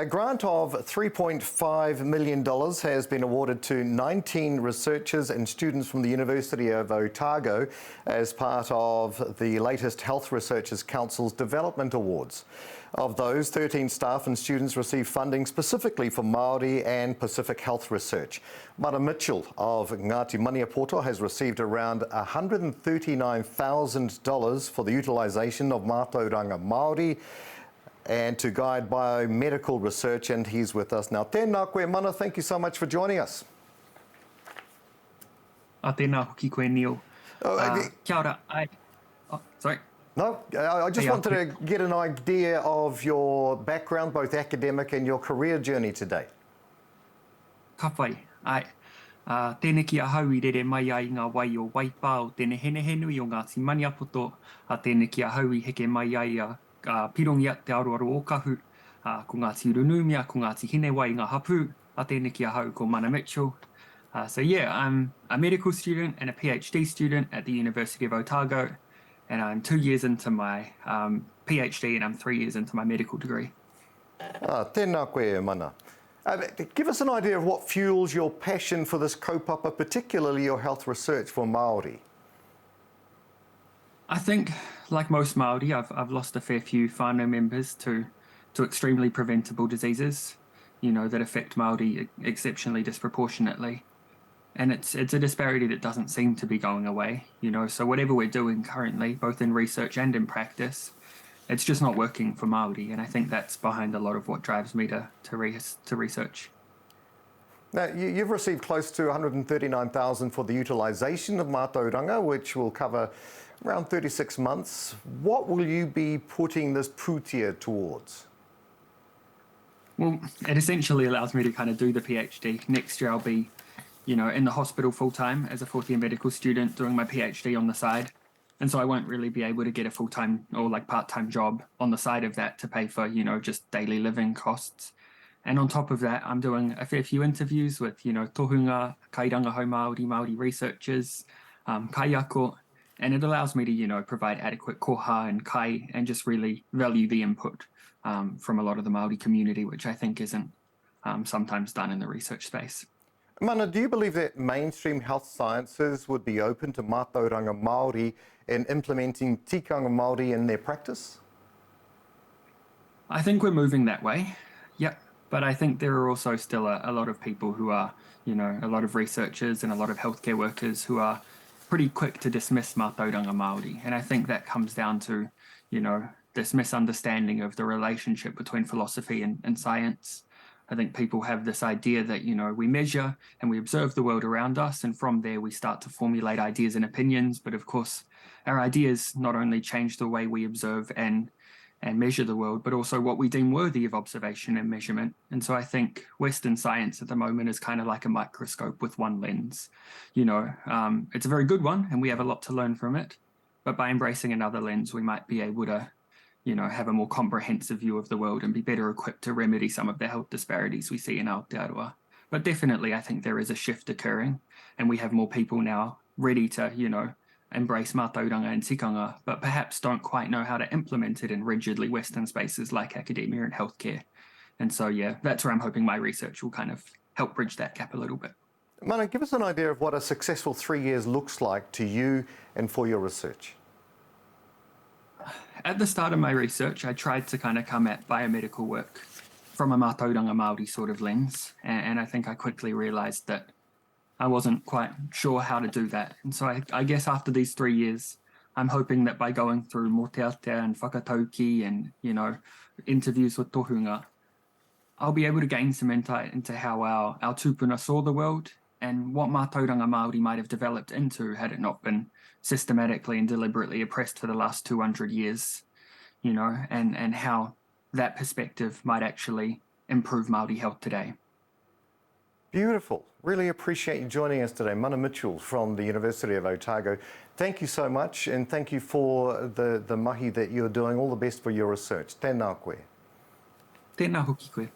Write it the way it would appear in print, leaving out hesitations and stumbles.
A grant of $3.5 million has been awarded to 19 researchers and students from the University of Otago as part of the latest Health Researchers Council's Development Awards. Of those, 13 staff and students received funding specifically for Māori and Pacific Health research. Mana Mitchell of Ngāti Maniapoto has received around $139,000 for the utilisation of mātauranga Māori and to guide biomedical research, and he's with us now. Tēnā koe mana, thank you so much for joining us. Tēnā hoki koe Neil. Kia ora. Sorry. No, I just wanted to get an idea of your background, both academic and your career journey today. Ka whai. Tēnei ki a hau I rere mai ai ngā wai o Waipā o tēnei henehenui o Ngāti Maniapoto. Tēnei ki a hau I heke mai ai pirongi at te aroaro okahu, ko Ngāti Urunumia, ko Ngāti Hinewai ngā hapu, tēnei ki a hau ko Mana Mitchell. So yeah, I'm a medical student and a PhD student at the University of Otago, and I'm 2 years into my PhD and I'm 3 years into my medical degree. Tēnā koe mana. Give us an idea of what fuels your passion for this kaupapa, particularly your health research for Māori. I think, like most Māori, I've lost a fair few whānau members to extremely preventable diseases, you know, that affect Māori exceptionally disproportionately. And it's a disparity that doesn't seem to be going away, you know, so whatever we're doing currently, both in research and in practice, it's just not working for Māori, and I think that's behind a lot of what drives me to research. Now, you've received close to $139,000 for the utilisation of mātauranga, which will cover around 36 months. What will you be putting this pūtea towards? Well, it essentially allows me to kind of do the PhD. Next year I'll be, you know, in the hospital full-time as a fourth-year medical student doing my PhD on the side. And so I won't really be able to get a full-time or like part-time job on the side of that to pay for, you know, just daily living costs. And on top of that, I'm doing a fair few interviews with, you know, tohunga, kairangahau Māori researchers, kaiako, and it allows me to, you know, provide adequate koha and kai and just really value the input from a lot of the Māori community, which I think isn't sometimes done in the research space. Mana, do you believe that mainstream health sciences would be open to mātauranga Māori in implementing tikanga Māori in their practice? I think we're moving that way, yep. But I think there are also still a lot of people who are, you know, a lot of researchers and a lot of healthcare workers who are pretty quick to dismiss mātauranga Māori. And I think that comes down to, you know, this misunderstanding of the relationship between philosophy and science. I think people have this idea that, you know, we measure and we observe the world around us, and from there we start to formulate ideas and opinions. But of course, our ideas not only change the way we observe and measure the world, but also what we deem worthy of observation and measurement. And so I think Western science at the moment is kind of like a microscope with one lens. You know, it's a very good one and we have a lot to learn from it. But by embracing another lens, we might be able to, you know, have a more comprehensive view of the world and be better equipped to remedy some of the health disparities we see in Aotearoa. But definitely, I think there is a shift occurring, and we have more people now ready to, you know, embrace mātauranga and tikanga, but perhaps don't quite know how to implement it in rigidly Western spaces like academia and healthcare. And so, yeah, that's where I'm hoping my research will kind of help bridge that gap a little bit. Mana, give us an idea of what a successful 3 years looks like to you and for your research. At the start of my research, I tried to kind of come at biomedical work from a mātauranga Māori sort of lens, and I think I quickly realised that I wasn't quite sure how to do that. And so I guess after these 3 years, I'm hoping that by going through moteatea and whakatauki and, you know, interviews with tohunga, I'll be able to gain some insight into how our tupuna saw the world and what mātauranga Māori might have developed into had it not been systematically and deliberately oppressed for the last 200 years, you know, and how that perspective might actually improve Māori health today. Beautiful. Really appreciate you joining us today. Mana Mitchell from the University of Otago. Thank you so much, and thank you for the mahi that you're doing. All the best for your research. Tēnā koe. Tēnā hoki koe.